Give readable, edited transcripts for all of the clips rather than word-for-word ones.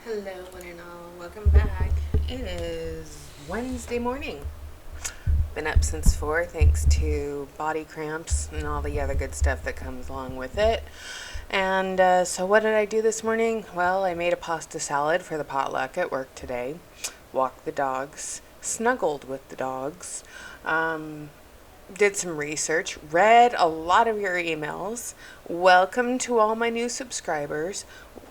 Hello, one and all. Welcome back. It is Wednesday morning. Been up since 4 thanks to body cramps and all the other good stuff that comes along with it. And so, what did I do this morning? Well, I made a pasta salad for the potluck at work today, walked the dogs, snuggled with the dogs, did some research, read a lot of your emails. Welcome to all my new subscribers.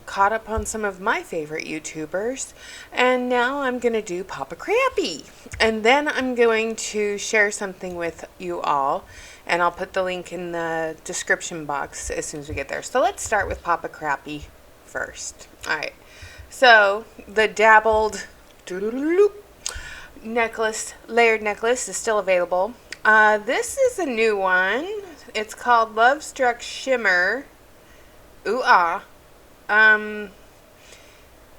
Caught up on some of my favorite YouTubers, and now I'm going to do Papa Crappy. And then I'm going to share something with you all, and I'll put the link in the description box as soon as we get there. So let's start with Papa Crappy first. All right. So the dabbled necklace, layered necklace, is still available. This is a new one. It's called Love Struck Shimmer. Ooh ah.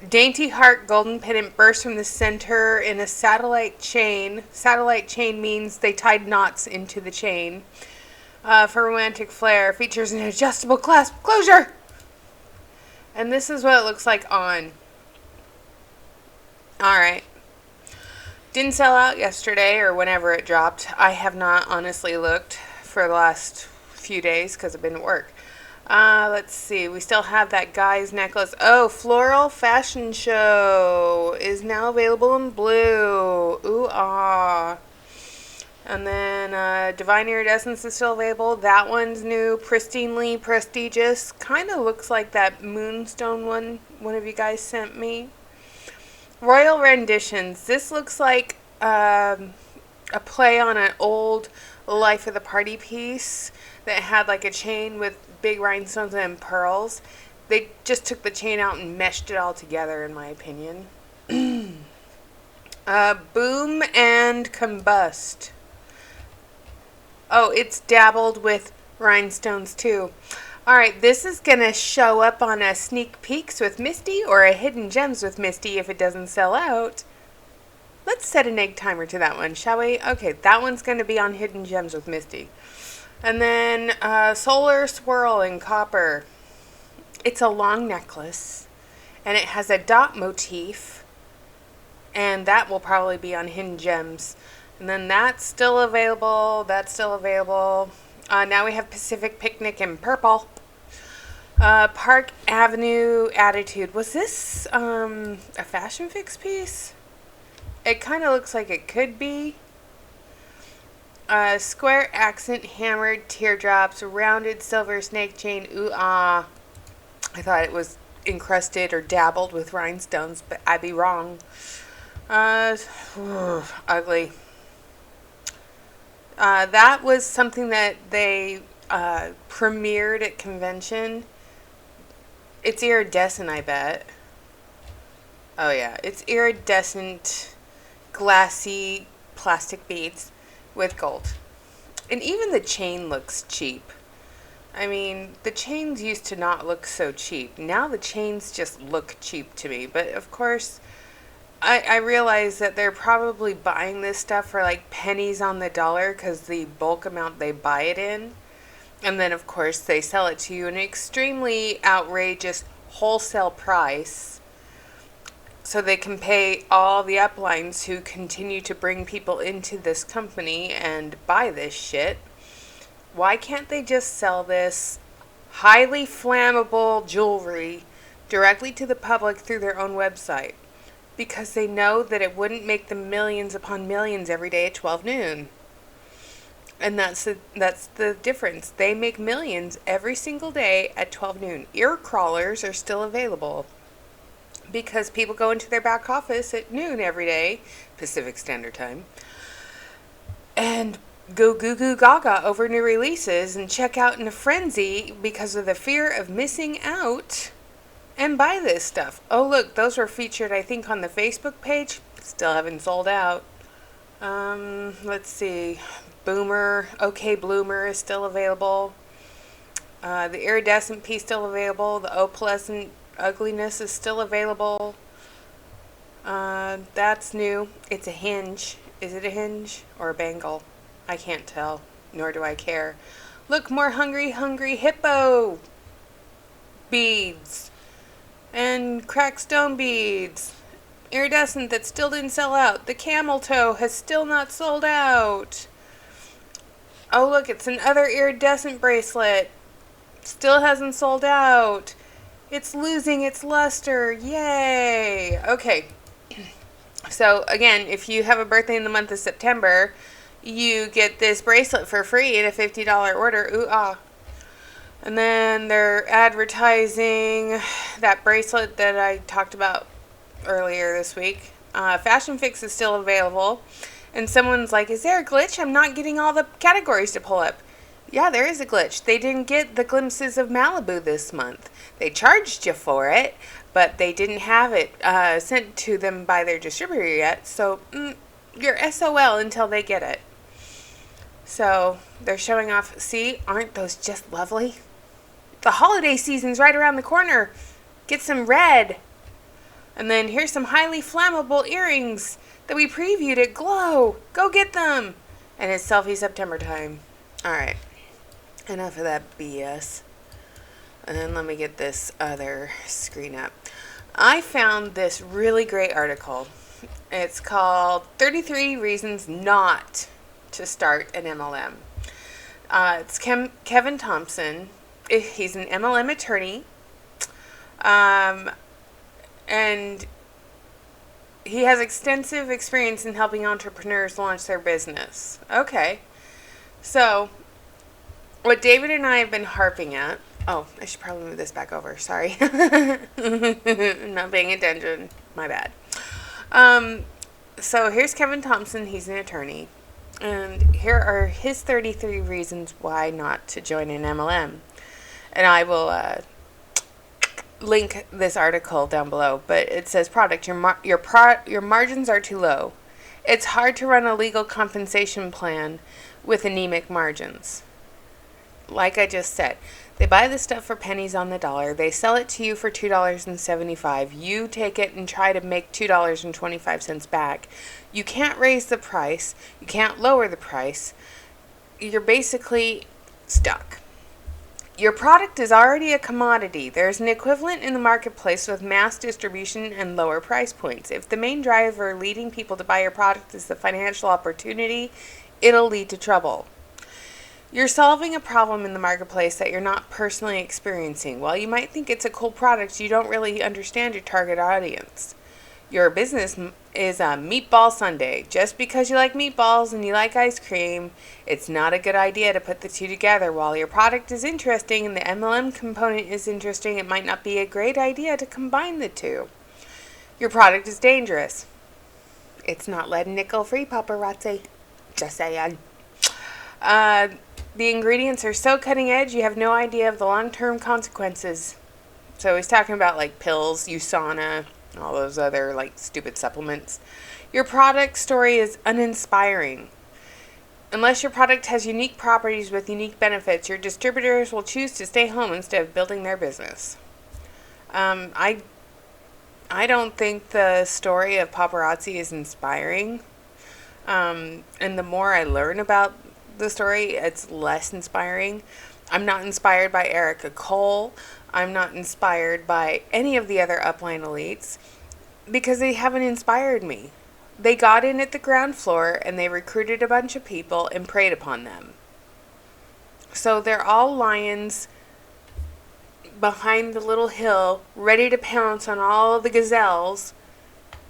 Dainty heart golden pendant bursts from the center in a satellite chain. Satellite chain means they tied knots into the chain. For romantic flair, features an adjustable clasp closure. And this is what it looks like on. Alright. Didn't sell out yesterday or whenever it dropped. I have not honestly looked for the last few days because I've been at work. Let's see. We still have that guy's necklace. Oh, Floral Fashion Show is now available in blue. Ooh, ah. And then Divine Iridescence is still available. That one's new. Pristinely Prestigious. Kind of looks like that Moonstone one of you guys sent me. Royal Renditions. This looks like a play on an old Life of the Party piece that had like a chain with big rhinestones and pearls. They just took the chain out and meshed it all together, in my opinion. Boom and Combust. Oh, it's dabbled with rhinestones too. Alright, this is going to show up on a Sneak Peeks with Misty or a Hidden Gems with Misty if it doesn't sell out. Let's set an egg timer to that one, shall we? Okay, that one's going to be on Hidden Gems with Misty. And then Solar Swirl in copper. It's a long necklace, and it has a dot motif, and that will probably be on Hidden Gems. And then that's still available. That's still available. Now we have Pacific Picnic in purple. Park Avenue Attitude. Was this a Fashion Fix piece? It kind of looks like it could be. Square accent hammered teardrops, rounded silver snake chain. Ooh ah. I thought it was encrusted or dabbled with rhinestones, but I'd be wrong. Ugly. That was something that they premiered at convention. It's iridescent, I bet. Oh yeah, it's iridescent, glassy plastic beads with gold. And even the chain looks cheap. I mean, the chains used to not look so cheap. Now the chains just look cheap to me. But of course, I realize that they're probably buying this stuff for like pennies on the dollar because the bulk amount they buy it in. And then of course they sell it to you at an extremely outrageous wholesale price, so they can pay all the uplines who continue to bring people into this company and buy this shit. Why can't they just sell this highly flammable jewelry directly to the public through their own website? Because they know that it wouldn't make them millions upon millions every day at 12 noon. And that's the difference. They make millions every single day at 12 noon. Ear crawlers are still available, because people go into their back office at noon every day, Pacific Standard Time, and go goo goo gaga over new releases and check out in a frenzy because of the fear of missing out and buy this stuff. Oh look, those were featured I think on the Facebook page. Still haven't sold out. Let's see. Boomer, OK Bloomer is still available. The iridescent piece still available. The opalescent ugliness is still available. That's new. It's a hinge. Is it a hinge or a bangle? I can't tell, nor do I care. Look, more hungry hippo beads. And cracked stone beads. Iridescent that still didn't sell out. The camel toe has still not sold out. Oh, look, it's another iridescent bracelet. Still hasn't sold out. It's losing its luster. Yay. Okay. So, again, if you have a birthday in the month of September, you get this bracelet for free in a $50 order. Ooh, ah. And then they're advertising that bracelet that I talked about earlier this week. Fashion Fix is still available. And someone's like, is there a glitch? I'm not getting all the categories to pull up. Yeah, there is a glitch. They didn't get the glimpses of Malibu this month. They charged you for it, but they didn't have it sent to them by their distributor yet. So you're SOL until they get it. So they're showing off. See, aren't those just lovely? The holiday season's right around the corner. Get some red. And then here's some highly flammable earrings that we previewed at Glow. Go get them. And it's selfie September time. Alright. Enough of that BS. And then let me get this other screen up. I found this really great article. It's called 33 Reasons Not to Start an MLM. It's Kevin Thompson. He's an MLM attorney. And he has extensive experience in helping entrepreneurs launch their business. Okay. So, what David and I have been harping at... Oh, I should probably move this back over. Sorry. Not paying attention. My bad. So, here's Kevin Thompson. He's an attorney. And here are his 33 reasons why not to join an MLM. And I will link this article down below. But it says, product, your margins are too low. It's hard to run a legal compensation plan with anemic margins. Like I just said, they buy the stuff for pennies on the dollar. They sell it to you for $2.75. You take it and try to make $2.25 back. You can't raise the price. You can't lower the price. You're basically stuck. Your product is already a commodity. There's an equivalent in the marketplace with mass distribution and lower price points. If the main driver leading people to buy your product is the financial opportunity, it'll lead to trouble. You're solving a problem in the marketplace that you're not personally experiencing. While you might think it's a cool product, you don't really understand your target audience. Your business is a meatball sundae. Just because you like meatballs and you like ice cream, it's not a good idea to put the two together. While your product is interesting and the MLM component is interesting, it might not be a great idea to combine the two. Your product is dangerous. It's not lead and nickel free, paparazzi. Just saying. The ingredients are so cutting edge, you have no idea of the long-term consequences. So he's talking about like pills, USANA, all those other like stupid supplements. Your product story is uninspiring. Unless your product has unique properties with unique benefits, your distributors will choose to stay home instead of building their business. I don't think the story of paparazzi is inspiring. And the more I learn about the story, it's less inspiring. I'm not inspired by Erica Cole. I'm not inspired by any of the other upline elites because they haven't inspired me. They got in at the ground floor and they recruited a bunch of people and preyed upon them. So they're all lions behind the little hill, ready to pounce on all the gazelles,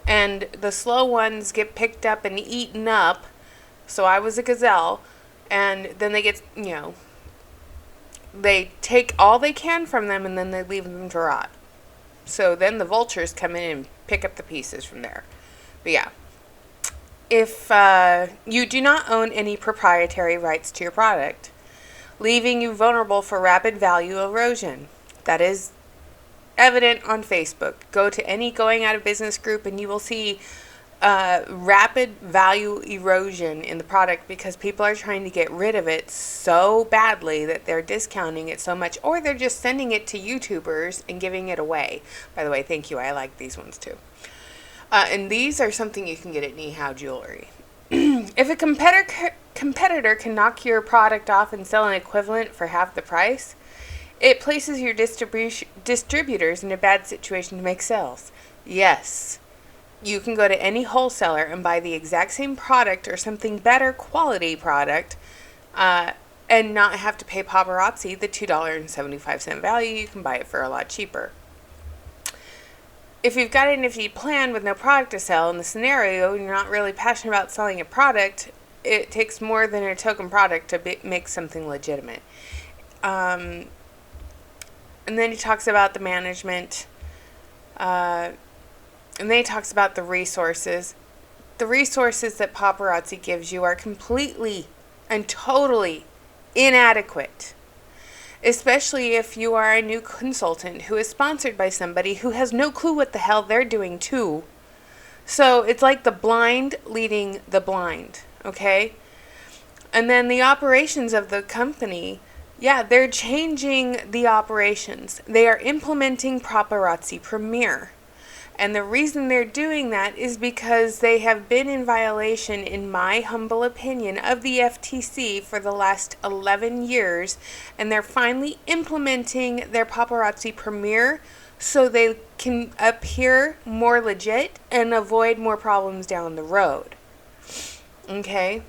and the slow ones get picked up and eaten up. So I was a gazelle. And then they get, they take all they can from them and then they leave them to rot. So then the vultures come in and pick up the pieces from there. But yeah, if you do not own any proprietary rights to your product, leaving you vulnerable for rapid value erosion. That is evident on Facebook. Go to any going out of business group and you will see rapid value erosion in the product because people are trying to get rid of it so badly that they're discounting it so much, or they're just sending it to YouTubers and giving it away. By the way, thank you. I like these ones too. And these are something you can get at Nihao Jewelry. If a competitor can knock your product off and sell an equivalent for half the price, It places your distributors in a bad situation to make sales. Yes, you can go to any wholesaler and buy the exact same product or something better quality product, and not have to pay paparazzi the $2.75 value. You can buy it for a lot cheaper. If you've got a nifty plan with no product to sell in the scenario, you're not really passionate about selling a product, it takes more than a token product to make something legitimate. And then he talks about the management, and then he talks about the resources. The resources that paparazzi gives you are completely and totally inadequate. Especially if you are a new consultant who is sponsored by somebody who has no clue what the hell they're doing too. So it's like the blind leading the blind, okay? And then the operations of the company, yeah, they're changing the operations. They are implementing Paparazzi Premier. And the reason they're doing that is because they have been in violation, in my humble opinion, of the FTC for the last 11 years. And they're finally implementing their Paparazzi Premier so they can appear more legit and avoid more problems down the road. Okay?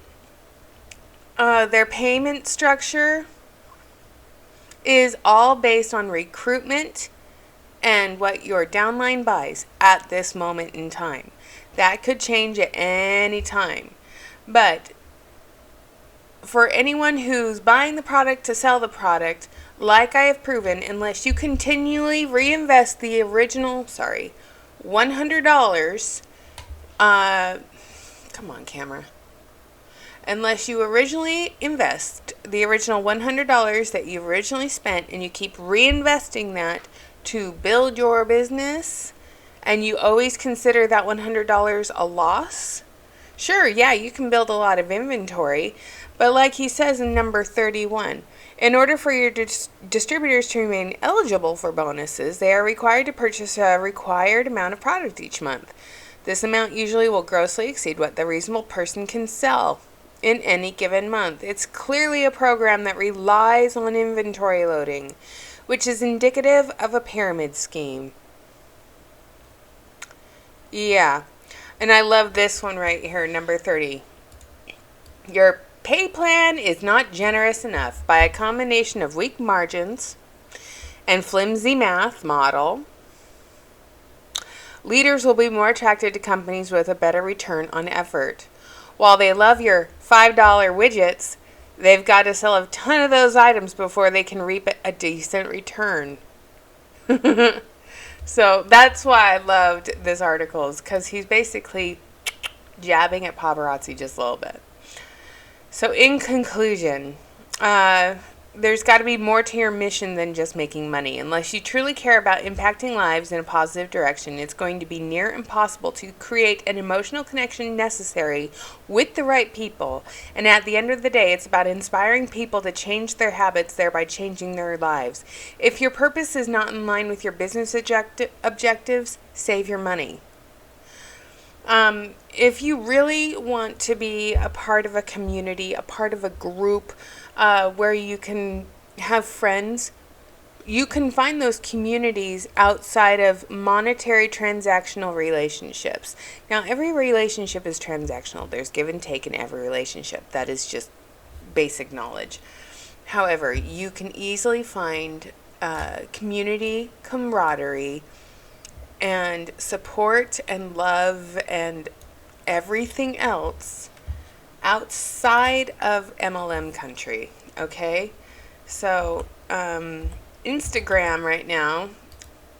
Their payment structure is all based on recruitment and what your downline buys at this moment in time. That could change at any time. But for anyone who's buying the product to sell the product, like I have proven, unless you continually reinvest the original, $100, come on, camera. Unless you originally invest the original $100 that you originally spent and you keep reinvesting that to build your business, and you always consider that $100 a loss, sure, yeah, you can build a lot of inventory, but like he says in number 31, in order for your distributors to remain eligible for bonuses, they are required to purchase a required amount of product each month. This amount usually will grossly exceed what the reasonable person can sell in any given month. It's clearly a program that relies on inventory loading, which is indicative of a pyramid scheme. Yeah. And I love this one right here, number 30. Your pay plan is not generous enough. By a combination of weak margins and flimsy math model, leaders will be more attracted to companies with a better return on effort. While they love your $5 widgets, they've got to sell a ton of those items before they can reap a decent return. So that's why I loved this article, is because he's basically jabbing at paparazzi just a little bit. So in conclusion, there's got to be more to your mission than just making money. Unless you truly care about impacting lives in a positive direction, it's going to be near impossible to create an emotional connection necessary with the right people. And at the end of the day, it's about inspiring people to change their habits, thereby changing their lives. If your purpose is not in line with your business objectives, save your money. If you really want to be a part of a community, a part of a group, where you can have friends, you can find those communities outside of monetary transactional relationships. Now, every relationship is transactional. There's give and take in every relationship. That is just basic knowledge. However, you can easily find community camaraderie and support and love and everything else outside of MLM country, okay? So, Instagram right now,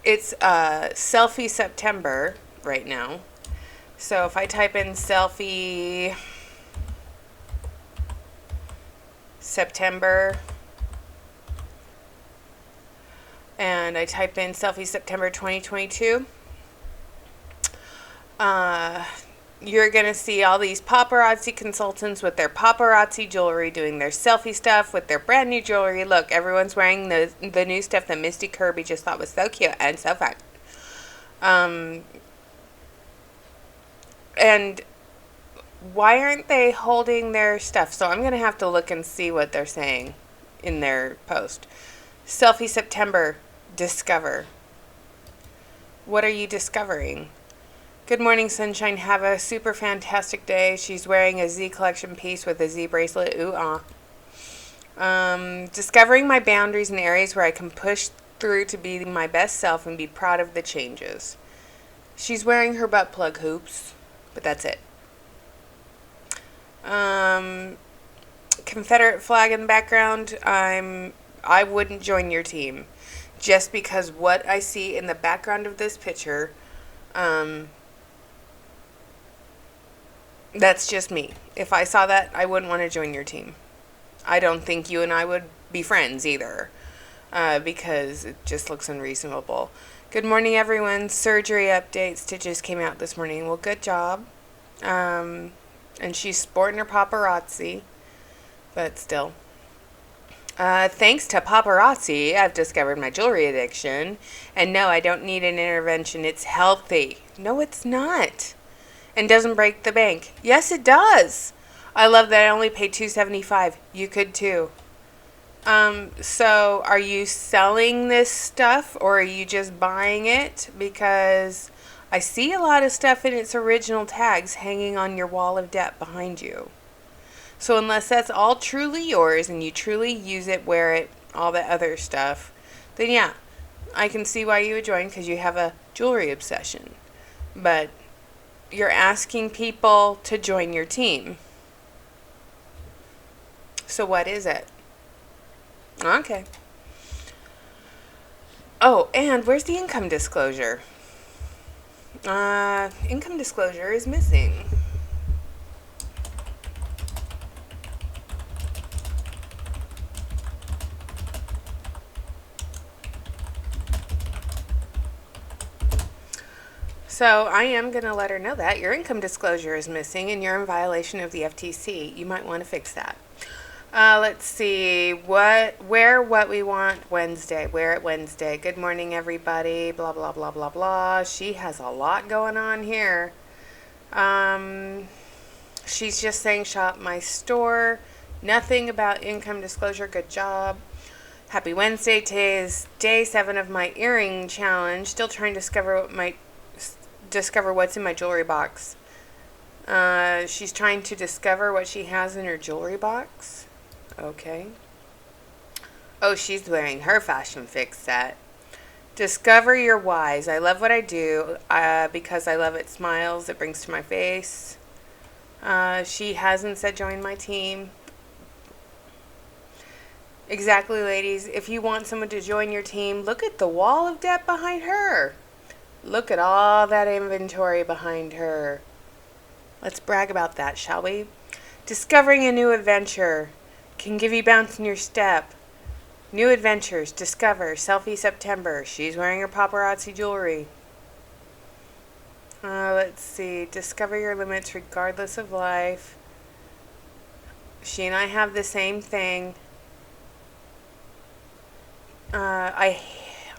it's Selfie September right now. So if I type in Selfie September and I type in Selfie September 2022, you're going to see all these paparazzi consultants with their paparazzi jewelry doing their selfie stuff with their brand new jewelry. Look, everyone's wearing the new stuff that Misty Kirby just thought was so cute and so fun. And why aren't they holding their stuff? So I'm going to have to look and see what they're saying in their post. Selfie September. Discover. What are you discovering? Good morning, sunshine. Have a super fantastic day. She's wearing a Z collection piece with a Z bracelet. Ooh, ah. Discovering my boundaries in areas where I can push through to be my best self and be proud of the changes. She's wearing her butt plug hoops, but that's it. Confederate flag in the background. I wouldn't join your team, just because what I see in the background of this picture. That's just me. If I saw that, I wouldn't want to join your team. I don't think you and I would be friends either, because it just looks unreasonable. Good morning, everyone. Surgery update. Stitches came out this morning. Well, good job. And she's sporting her paparazzi, but still. Thanks to paparazzi, I've discovered my jewelry addiction. And no, I don't need an intervention. It's healthy. No, it's not. And doesn't break the bank. Yes, it does. I love that I only paid $275. You could too. So are you selling this stuff or are you just buying it? Because I see a lot of stuff in its original tags hanging on your wall of debt behind you. So unless that's all truly yours and you truly use it, wear it, all that other stuff, then yeah, I can see why you would join because you have a jewelry obsession. But you're asking people to join your team. So what is it? Okay. Oh, and where's the income disclosure? Income disclosure is missing. So I am going to let her know that your income disclosure is missing and you're in violation of the FTC. You might want to fix that. Let's see. What we want Wednesday. Wear it Wednesday. Good morning, everybody. Blah, blah, blah, blah, blah. She has a lot going on here. She's just saying shop my store. Nothing about income disclosure. Good job. Happy Wednesday. Today is day 7 of my earring challenge. Still trying to discover what's in my jewelry box. She's trying to discover what she has in her jewelry box. Okay. Oh, she's wearing her fashion fix set. Discover your whys. I love what I do because I love it smiles it brings to my face. She hasn't said join my team. Exactly, ladies. If you want someone to join your team, look at the wall of debt behind her. Look at all that inventory behind her. Let's brag about that, shall we? Discovering a new adventure can give you bounce in your step. New adventures. Discover. Selfie September. She's wearing her paparazzi jewelry. Let's see. Discover your limits regardless of life. She and I have the same thing.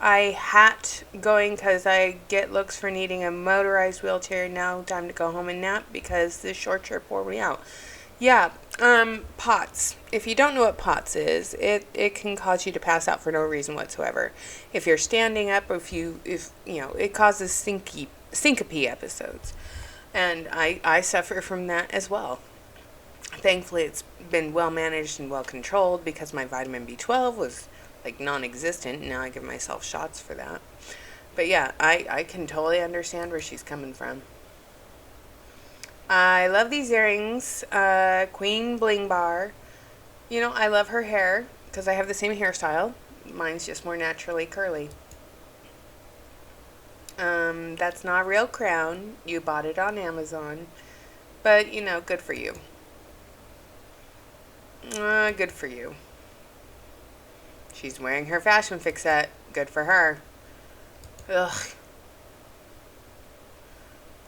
I hat going because I get looks for needing a motorized wheelchair. Now time to go home and nap because this short trip wore me out. Yeah, POTS. If you don't know what POTS is, it can cause you to pass out for no reason whatsoever. If you're standing up, or if it causes syncope episodes. And I suffer from that as well. Thankfully, it's been well managed and well controlled because my vitamin B12 was like non-existent. Now I give myself shots for that. But yeah, I can totally understand where she's coming from. I love these earrings. Queen Bling Bar. You know, I love her hair because I have the same hairstyle. Mine's just more naturally curly. That's not a real crown. You bought it on Amazon. But, good for you. Good for you. She's wearing her fashion fix set. Good for her. Ugh.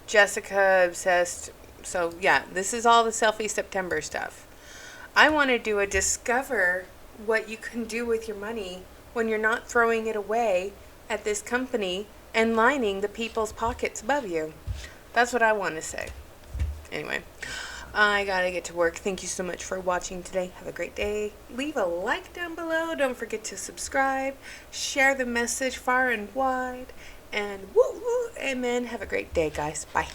Jessica obsessed. So, yeah, this is all the Selfie September stuff. I want to do a discover what you can do with your money when you're not throwing it away at this company and lining the people's pockets above you. That's what I want to say. Anyway. I gotta get to work. Thank you so much for watching today. Have a great day. Leave a like down below. Don't forget to subscribe. Share the message far and wide. And woo woo, amen. Have a great day, guys. Bye.